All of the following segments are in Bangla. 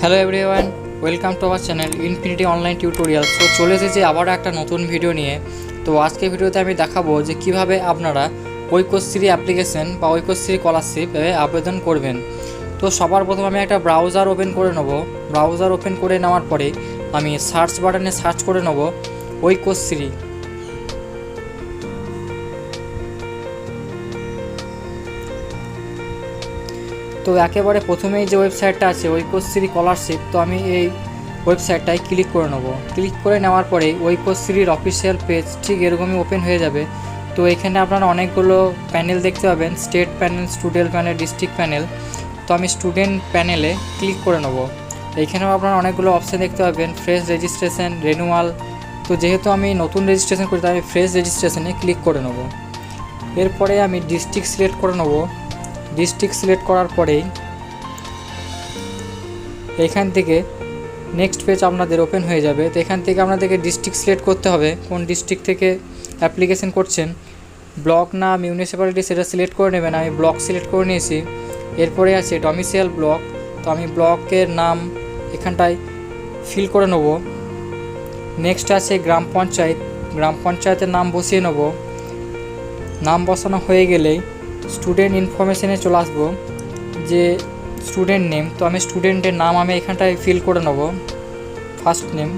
Hello everyone, welcome to our channel infinity online tutorial. তো চলে এসেছি আবারও একটা নতুন ভিডিও নিয়ে। তো আজকে ভিডিওতে আমি দেখাবো যে কিভাবে আপনারা ঐক্যশ্রী অ্যাপ্লিকেশন বা ঐক্যশ্রী স্কলারশিপ আবেদন করবেন। তো সবার প্রথমে আমি একটা ব্রাউজার ওপেন করে নেব। ব্রাউজার ওপেন করে নেওয়ার পরে আমি সার্চ বাটনে সার্চ করে নেব ঐক্যশ্রী। তো একেবারে প্রথমেই যে ওয়েবসাইটটা আছে ঐক্যশ্রী স্কলারশিপ, তো আমি এই ওয়েবসাইটটায় ক্লিক করে নেব। ক্লিক করে নেওয়ার পরে ঐক্যশ্রীর অফিসিয়াল পেজ ঠিক এরকমই ওপেন হয়ে যাবে। তো এখানে আপনারা অনেকগুলো প্যানেল দেখতে পাবেন, state panel, student panel, district panel. তো আমি স্টুডেন্ট প্যানেলে ক্লিক করে নেব। এইখানেও আপনারা অনেকগুলো অপশান দেখতে পাবেন, ফ্রেশ রেজিস্ট্রেশন, রেনুয়াল। তো যেহেতু আমি নতুন রেজিস্ট্রেশন করি তাই আমি ফ্রেশ রেজিস্ট্রেশনে ক্লিক করে নেব। এরপরে আমি ডিস্ট্রিক্ট সিলেক্ট করে নেব। ডিস্ট্রিক্ট সিলেক্ট করার পরেই এখান থেকে নেক্সট পেজ আপনাদের ওপেন হয়ে যাবে। তো এখান থেকে আপনাদেরকে ডিস্ট্রিক্ট সিলেক্ট করতে হবে, কোন ডিস্ট্রিক্ট থেকে অ্যাপ্লিকেশন করছেন। ব্লক না মিউনিসিপ্যালিটি সেটা সিলেক্ট করে নেবেন। আমি ব্লক সিলেক্ট করে নিয়েছি। এরপরে আছে ডমিসাইল ব্লক। তো আমি ব্লকের নাম এখানটায় ফিল করে নেব। নেক্সট আছে গ্রাম পঞ্চায়েত। গ্রাম পঞ্চায়েতের নাম বসিয়ে নেব। নাম বসানো হয়ে গেলেই স্টুডেন্ট ইনফরমেশনে চলে আসবো, যে স্টুডেন্ট নেম। তো আমি স্টুডেন্টের নাম আমি এখানটায় ফিল করে নেব। ফার্স্ট নেম,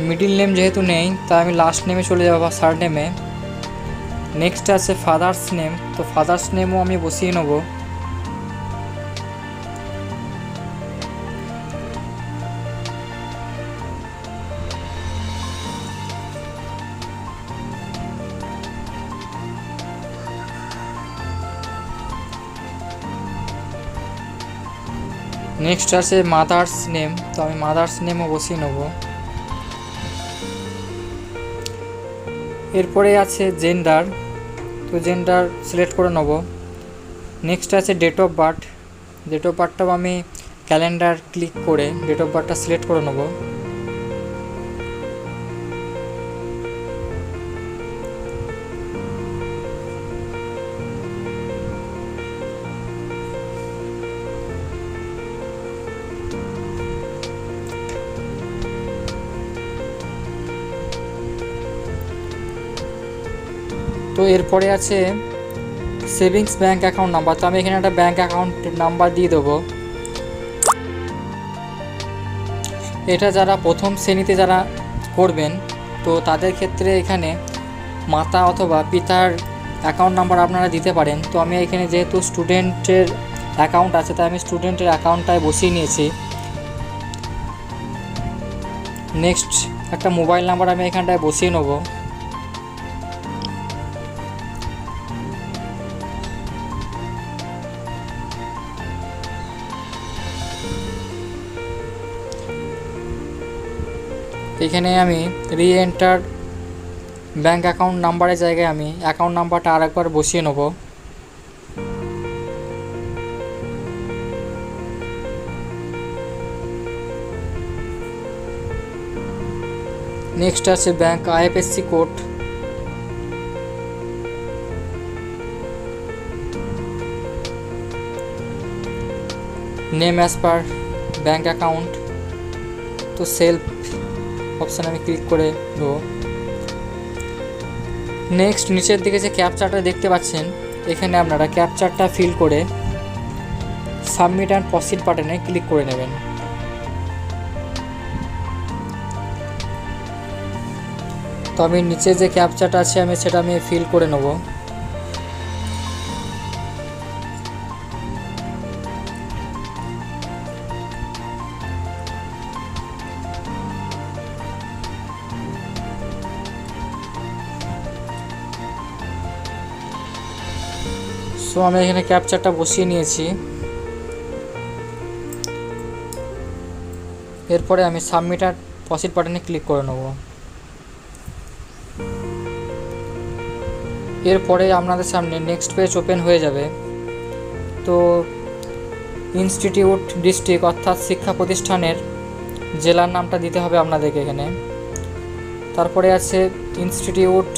মিডিল নেম যেহেতু নেই তাই আমি লাস্ট নেমে চলে যাবো বা থার্ড নেমে। নেক্সট আছে ফাদার্স নেম। তো ফাদার্স নেমও আমি বসিয়ে নেব। নেক্সট আছে মাদার্স নেম। তো আমি মাদার্স নেমও বসিয়ে নেব। এরপরে আছে জেন্ডার। তো জেন্ডার সিলেক্ট করে নেব। নেক্সট আছে date of birth. Date of বার্থটাও আমি ক্যালেন্ডার ক্লিক করে ডেট অফ বার্থটা সিলেক্ট করে নেব। তো এরপরে আছে সেভিংস ব্যাঙ্ক অ্যাকাউন্ট নাম্বার। তো আমি এখানে একটা ব্যাঙ্ক অ্যাকাউন্ট নাম্বার দিয়ে দেবো। এটা যারা প্রথম শ্রেণীতে যারা করবেন তো তাদের ক্ষেত্রে এখানে মাতা অথবা পিতার অ্যাকাউন্ট নাম্বার আপনারা দিতে পারেন। তো আমি এখানে যেহেতু স্টুডেন্টের অ্যাকাউন্ট আছে তাই আমি স্টুডেন্টের অ্যাকাউন্টটায় বসিয়ে নিয়েছি। নেক্সট একটা মোবাইল নাম্বার আমি এখানটায় বসিয়ে নেব। এখানে আমি রি এন্টার ব্যাঙ্ক অ্যাকাউন্ট নাম্বারের জায়গায় আমি অ্যাকাউন্ট নাম্বারটা আরেকবার বসিয়ে নেব। নেক্সট আছে bank IFSC code. Name as per bank account. তো সেলফ অপশান আমি ক্লিক করে দেবো। নেক্সট নিচের দিকে যে ক্যাপচারটা দেখতে পাচ্ছেন এখানে আপনারা ক্যাপচারটা ফিল করে সাবমিট অ্যান্ড প্রসিড বাটনে ক্লিক করে নেবেন। তো আমি নিচে যে ক্যাপচারটা আছে আমি সেটা ফিল করে নেব। সো আমি এখানে ক্যাপচারটা বসিয়ে নিয়েছি। এরপরে আমি সাবমিট আর প্রসিড বাটনে ক্লিক করে নেব। এরপরে আপনাদের সামনে নেক্সট পেজ ওপেন হয়ে যাবে। তো ইনস্টিটিউট, ডিস্ট্রিক্ট অর্থাৎ শিক্ষা প্রতিষ্ঠানের জেলার নামটা দিতে হবে আপনাদেরকে এখানে। তারপরে আছে ইনস্টিটিউট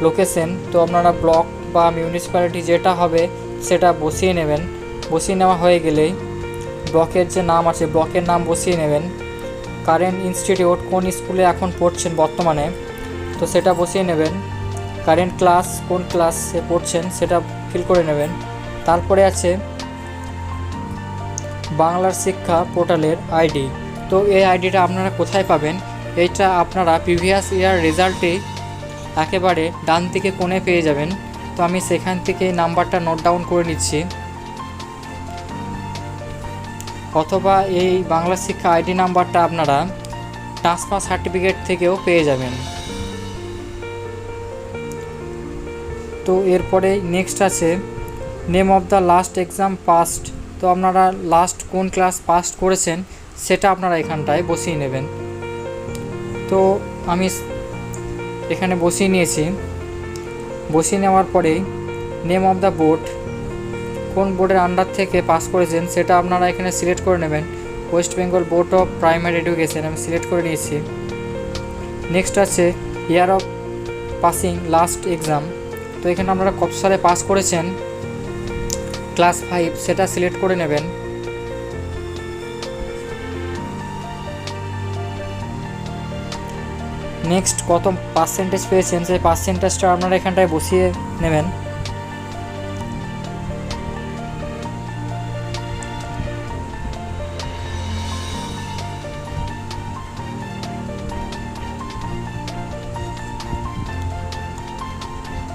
লোকেশন। তো আপনারা ব্লক বা মিউনিসিপ্যালিটি যেটা হবে সেটা বসিয়ে নেবেন। বসিয়ে নেওয়া হয়ে গেলেই ব্লকের যে নাম আছে ব্লকের নাম বসিয়ে নেবেন। কারেন্ট ইনস্টিটিউট কোন স্কুলে এখন পড়ছেন বর্তমানে তো সেটা বসিয়ে নেবেন। কারেন্ট ক্লাস কোন ক্লাসে পড়ছেন সেটা ফিল করে নেবেন। তারপরে আছে বাংলার শিক্ষা পোর্টালের আইডি। তো এই আইডিটা আপনারা কোথায় পাবেন? এইটা আপনারা প্রিভিয়াস ইয়ার রেজাল্টে একেবারে ডান দিকে কোণে পেয়ে যাবেন। তো আমি সেখান থেকে এই নাম্বারটা নোট ডাউন করে নিচ্ছি। অথবা এই বাংলা শিক্ষা আইডি নাম্বারটা আপনারা ট্রান্সফার সার্টিফিকেট থেকেও পেয়ে যাবেন। তো এরপরে নেক্সট আছে name of the last exam past. তো আপনারা লাস্ট কোন ক্লাস পাস করেছেন সেটা আপনারা এখানটায় বসিয়ে নেবেন। তো আমি এখানে বসিয়ে নিয়েছি। বসিয়ে নেওয়ার পরেই নেম অফ দ্য বোর্ড কোন বোর্ডের আন্ডার থেকে পাস করেছেন সেটা আপনারা এখানে সিলেক্ট করে নেবেন। West Bengal board of primary education আমি সিলেক্ট করে নিয়েছি। নেক্সট আছে year of passing last exam. তো এখানে আপনারা কত সালে পাস করেছেন ক্লাস 5 সেটা সিলেক্ট করে নেবেন। নেক্সট কত পার্সেন্টেজ পেয়েছেন সেই পার্সেন্টেজটা আপনারা এখানটায় বসিয়ে নেবেন।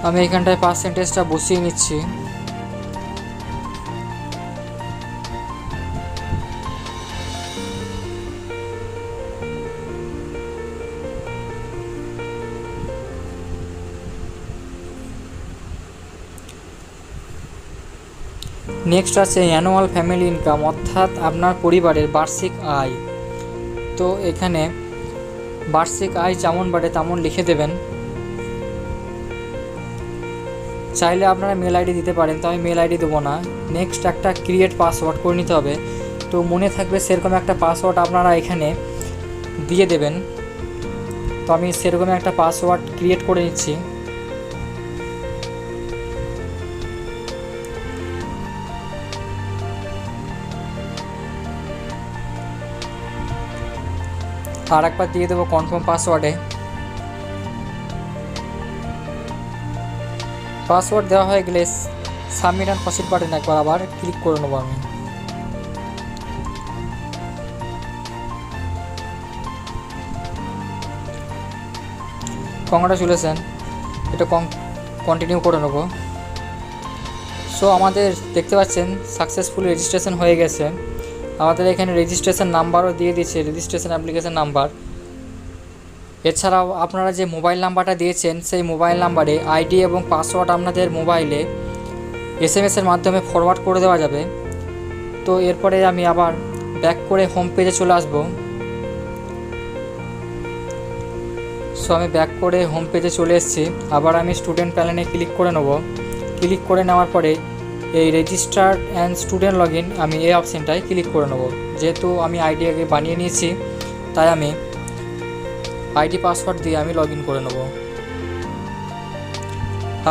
আমি এখানটায় পার্সেন্টেজটা বসিয়ে নিচ্ছি। নেক্সট আছে অ্যানুয়াল ফ্যামিলি ইনকাম, অর্থাৎ আপনার পরিবারের বার্ষিক আয়। তো এখানে বার্ষিক আয় যেমন বাড়ে তেমন লিখে দেবেন। চাইলে আপনারা মেল আইডি দিতে পারেন, তো আমি মেল আইডি দেবো না। নেক্সট একটা ক্রিয়েট পাসওয়ার্ড করে নিতে হবে। তো মনে থাকবে সেরকম একটা পাসওয়ার্ড আপনারা এখানে দিয়ে দেবেন। তো আমি সেরকম একটা পাসওয়ার্ড ক্রিয়েট করে নিচ্ছি। আর একবার দিয়ে দেবো কনফার্ম পাসওয়ার্ডে। পাসওয়ার্ড দেওয়া হয়ে গেলে সাবমিট অ্যান্ড প্রসিড বাটন একবার আবার ক্লিক করে নেবো আমি। কংগ্রাচুলেশন, এটা কন্টিনিউ করে নেবো। সো আমাদের দেখতে পাচ্ছেন সাকসেসফুলি রেজিস্ট্রেশন হয়ে গেছে। আমাদের এখানে রেজিস্ট্রেশন নাম্বারও দিয়ে দিয়েছে, রেজিস্ট্রেশন অ্যাপ্লিকেশন নাম্বার। এছাড়াও আপনারা যে মোবাইল নাম্বারটা দিয়েছেন সেই মোবাইল নাম্বারে আইডি এবং পাসওয়ার্ড আপনাদের মোবাইলে এসএমএসের মাধ্যমে ফরওয়ার্ড করে দেওয়া যাবে। তো এরপরে আমি আবার ব্যাক করে হোম পেজে চলে আসবো। সো আমি ব্যাক করে হোম পেজে চলে এসেছি। আবার আমি স্টুডেন্ট প্যানেলে ক্লিক করে নেব। ক্লিক করে নেওয়ার পরে এই registered and student log in আমি এই অপশানটায় ক্লিক করে নেব। যেহেতু আমি আইডি আগে বানিয়ে নিয়েছি তাই আমি আইডি পাসওয়ার্ড দিয়ে আমি লগ ইন করে নেব।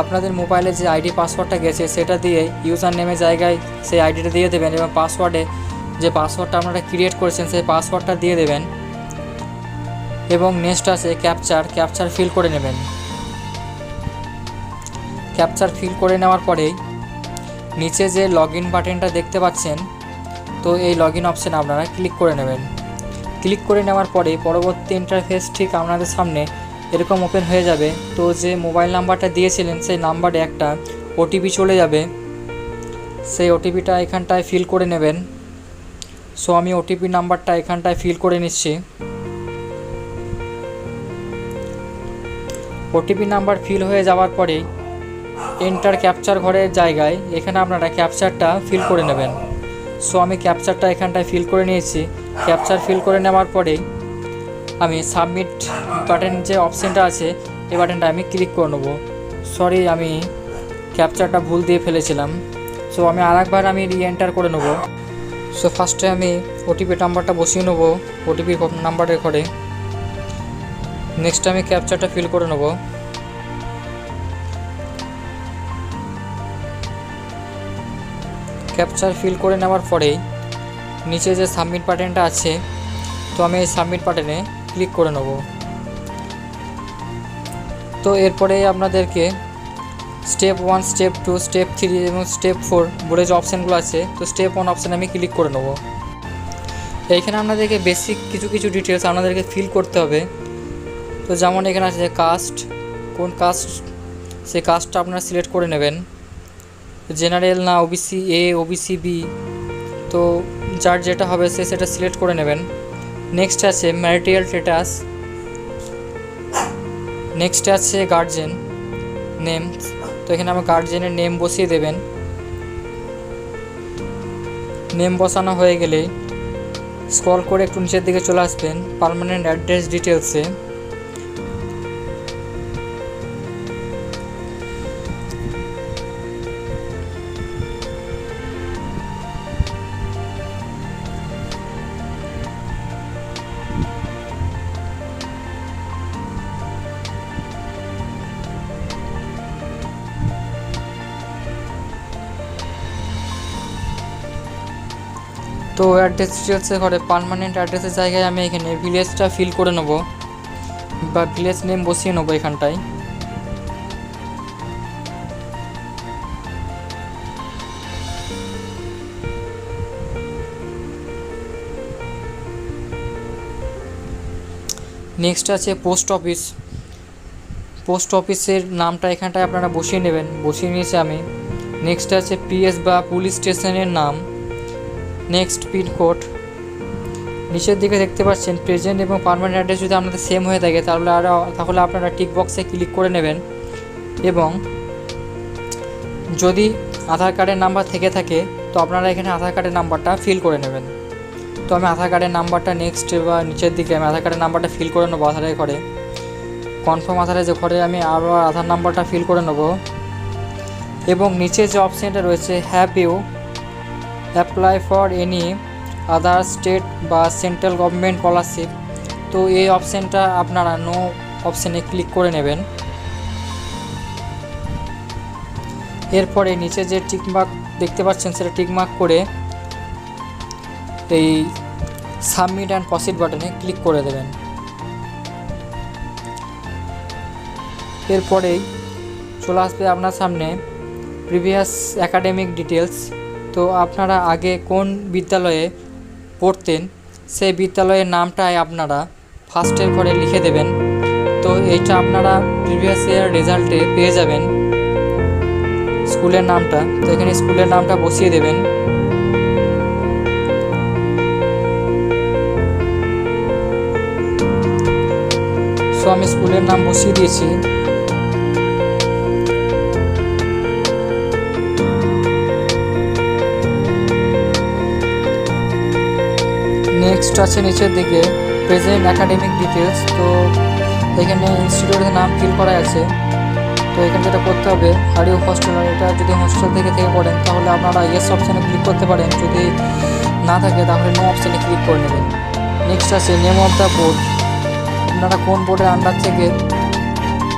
আপনাদের মোবাইলে যে আইডি পাসওয়ার্ডটা গেছে সেটা দিয়ে ইউজার নেমের জায়গায় সেই আইডিটা দিয়ে দেবেন এবং পাসওয়ার্ডে যে পাসওয়ার্ডটা আপনারা ক্রিয়েট করেছেন সেই পাসওয়ার্ডটা দিয়ে দেবেন। এবং নেক্সট আছে ক্যাপচার ফিল করে নেবেন। ক্যাপচার ফিল করে নেওয়ার পরেই নিচে যে লগ ইন বাটনটা দেখতে পাচ্ছেন, তো এই লগ ইন অপশানে আপনারা ক্লিক করে নেবেন। ক্লিক করে নেওয়ার পরে পরবর্তী ইন্টারফেস ঠিক আপনাদের সামনে এরকম ওপেন হয়ে যাবে। তো যে মোবাইল নাম্বারটা দিয়েছিলেন সেই নাম্বারে একটা ওটিপি চলে যাবে, সেই ওটিপিটা এখানটায় ফিল করে নেবেন। সো আমি ওটিপি নাম্বারটা এখানটায় ফিল করে নিচ্ছি। ওটিপি নাম্বার ফিল হয়ে যাওয়ার পরেই এন্টার ক্যাপচার ঘরের জায়গায় এখানে আপনারা ক্যাপচারটা ফিল করে নেবেন। সো আমি ক্যাপচারটা এখানটায় ফিল করে নিয়েছি। ক্যাপচার ফিল করে নেওয়ার পরেই আমি সাবমিট বাটন যে অপশানটা আছে এই বাটনটা আমি ক্লিক করে নেব। সরি, আমি ক্যাপচারটা ভুল দিয়ে ফেলেছিলাম। সো আমি আরেকবার আমি রিএন্টার করে নেব। সো ফার্স্টে আমি ওটিপি নাম্বারটা বসিয়ে নেব ওটিপি নাম্বারের ঘরে। নেক্সট আমি ক্যাপচারটা ফিল করে নেব। ক্যাপচার ফিল করে নেওয়ার পরেই নিচে যে সাবমিট বাটনটা আছে, তো আমি এই সাবমিট বাটনে ক্লিক করে নেব। তো এরপরে আপনাদেরকে স্টেপ 1, স্টেপ 2, স্টেপ 3 এবং স্টেপ 4 বলে যে অপশানগুলো আছে, তো স্টেপ 1 অপশানে আমি ক্লিক করে নেব। এইখানে আপনাদেরকে বেসিক কিছু ডিটেলস আপনাদেরকে ফিল করতে হবে। তো যেমন এখানে আছে কাস্ট, কোন কাস্ট, সেই কাস্টটা আপনারা সিলেক্ট করে নেবেন। জেনারেল না ওবিসি এ, ওবিসি বি, তো যার যেটা হবে সেটা সিলেক্ট করে নেবেন। নেক্সট আছে ম্যারিটাল স্ট্যাটাস, নেক্সট আছে গার্জেন নেম, তো এখানে আমার গার্জেনের নেম বসিয়ে দেবেন। নেম বসানো হয়ে গেলে স্ক্রল করে একটু নিচের দিকে চলে আসবেন পার্মানেন্ট অ্যাড্রেস ডিটেলসে। তো অ্যাড্রেস ডিটেলসে করে পার্মানেন্ট অ্যাড্রেসের জায়গায় আমি এখানে ভিলেজটা ফিল করে নেব বা ভিলেজ নেম বসিয়ে নেবো এখানটায়। নেক্সট আছে পোস্ট অফিস, পোস্ট অফিসের নামটা এখানটায় আপনারা বসিয়ে নেবেন, বসিয়ে নিয়েছি আমি। নেক্সট আছে পিএস বা পুলিশ স্টেশনের নাম। নেক্সট পিনকোড, নিচের দিকে দেখতে পাচ্ছেন প্রেজেন্ট এবং পার্মানেন্ট অ্যাড্রেস যদি আপনাদের সেম হয়ে থাকে তাহলে আপনারা টিক বক্সে ক্লিক করে নেবেন। এবং যদি আধার কার্ডের নাম্বার থেকে থাকে তো আপনারা এখানে আধার কার্ডের নাম্বারটা ফিল করে নেবেন। তো আমি আধার কার্ডের নাম্বারটা নেক্সট বা নিচের দিকে আমি আধার কার্ডের নাম্বারটা ফিল করে নেবো আধারের ঘরে, কনফার্ম আধারের যে ঘরে আমি আরও আধার নাম্বারটা ফিল করে নেব। এবং নিচে যে অপশানটা রয়েছে have you apply for any other state বা সেন্ট্রাল গভর্নমেন্ট স্কলারশিপ, তো এই অপশানটা আপনারা নো অপশানে ক্লিক করে নেবেন। এরপরে নিচে যে টিকমার্ক দেখতে পাচ্ছেন সেটা টিকমার্ক করে এই সাবমিট অ্যান্ড প্রসিড বাটনে ক্লিক করে দেবেন। এরপরেই চলে আসবে আপনার সামনে প্রিভিয়াস অ্যাকাডেমিক ডিটেলস, তো আপনারা আগে কোন বিদ্যালয়ে পড়তেন সেই বিদ্যালয়ের নামটাই আপনারা ফার্স্টের ঘরে লিখে দেবেন। তো এইটা আপনারা প্রিভিয়াস ইয়ার রেজাল্টে পেয়ে যাবেন স্কুলের নামটা, তো এখানে স্কুলের নামটা বসিয়ে দেবেন। সো আমি স্কুলের নাম বসিয়ে দিয়েছি। নেক্সট আছে নিচের দিকে প্রেজেন্ট অ্যাকাডেমিক ডিটেলস, তো এখানে ইনস্টিটিউটের নাম ফিল করা আছে। তো এখানে যেটা করতে হবে আর ইউ হস্টেল, এটা যদি হোস্টেল থেকে পড়েন তাহলে আপনারা ইয়েস অপশানে ক্লিক করতে পারেন, যদি না থাকে তাহলে নো অপশানে ক্লিক করে নেবেন। নেক্সট আছে নেম অফ দ্য বোর্ড, আপনারা কোন বোর্ডের আন্ডার থেকে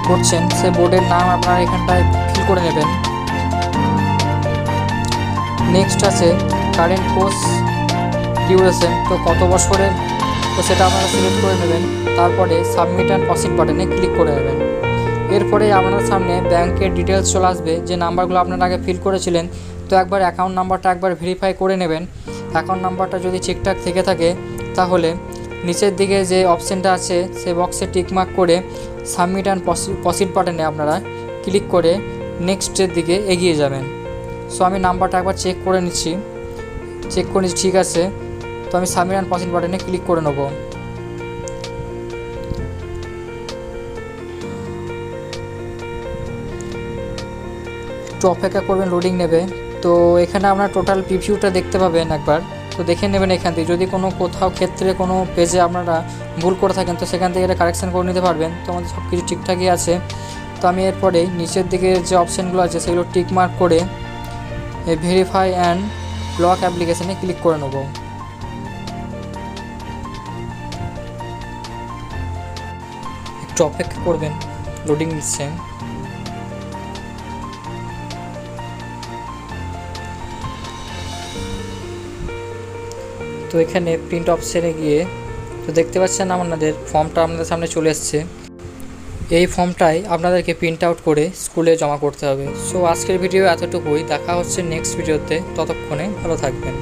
পড়ছেন সেই বোর্ডের নাম আপনারা এখানটায় ফিল করে নেবেন। নেক্সট আছে কারেন্ট কোর্স ডিউরেশন, তো কত বছরের, তো সেটা আপনারা সিলেক্ট করে নেবেন। তারপরে সাবমিট অ্যান্ড প্রসিড বাটনে ক্লিক করে নেবেন। এরপরে আপনার সামনে ব্যাংকের ডিটেলস চলে আসবে, যে নাম্বারগুলো আপনারা আগে ফিল করেছিলেন। তো একবার অ্যাকাউন্ট নাম্বারটা একবার ভেরিফাই করে নেবেন। অ্যাকাউন্ট নাম্বারটা যদি ঠিকঠাক থেকে থাকে তাহলে নিচের দিকে যে অপশানটা আছে সেই বক্সে টিকমার্ক করে সাবমিট অ্যান্ড প্রসিড বাটনে আপনারা ক্লিক করে নেক্সটের দিকে এগিয়ে যাবেন। সো আমি নাম্বারটা একবার চেক করে নিচ্ছি, ঠিক আছে। তো আমি সাবমিট অ্যান্ড প্রসিড বাটনে ক্লিক করে নেব। একটু অপেক্ষা করবেন, লোডিং নেবে। তো এখানে আপনার টোটাল প্রিভিউটা দেখতে পাবেন একবার, তো দেখে নেবেন এখান থেকে। যদি কোথাও ক্ষেত্রে কোনো পেজে আপনারা ভুল করে থাকেন তো সেখান থেকে এটা কারেকশান করে নিতে পারবেন। তো আমাদের সব কিছু ঠিকঠাকই আছে। তো আমি এরপরে নিচের দিকে যে অপশানগুলো আছে সেগুলো টিকমার্ক করে ভেরিফাই অ্যান্ড ব্লক অ্যাপ্লিকেশানে ক্লিক করে নেব। একটু অপেক্ষা করবেন, লোডিং নিচ্ছে। তো এখানে প্রিন্ট অপশানে গিয়ে তো দেখতে পাচ্ছেন আপনাদের ফর্মটা আপনাদের সামনে চলে এসছে। এই ফর্মটাই আপনাদেরকে প্রিন্ট আউট করে স্কুলে জমা করতে হবে। সো আজকের ভিডিও এতটুকুই, দেখা হচ্ছে নেক্সট ভিডিওতে, ততক্ষণে ভালো থাকবেন।